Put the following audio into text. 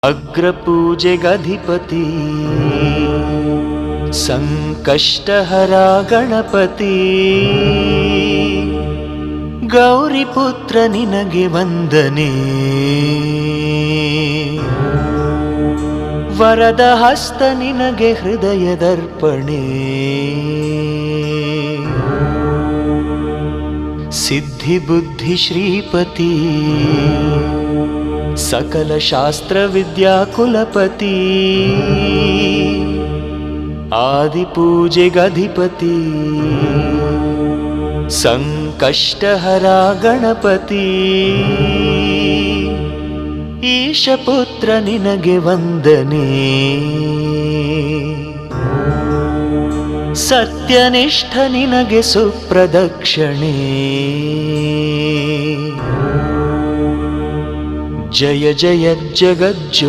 ಅಗ್ರಪೂಜೆಗಧಿಪತಿ ಸಂಕಷ್ಟಹರ ಗಣಪತಿ ಗೌರಿಪುತ್ರ ನಿನಗೆ ವಂದನೆ ವರದ ಹಸ್ತ ನಿನಗೆ ಹೃದಯದರ್ಪಣೆ ಸಿದ್ಧಿ ಬುದ್ಧಿ ಶ್ರೀಪತಿ सकल शास्त्र विद्या कुलपति आदि पूजेगधिपति संकष्टहरा गणपति ईशपुत्र निनगे वंदने सत्यनिष्ठ निनगे सुप्रदक्षिणे जय जय जगज्जो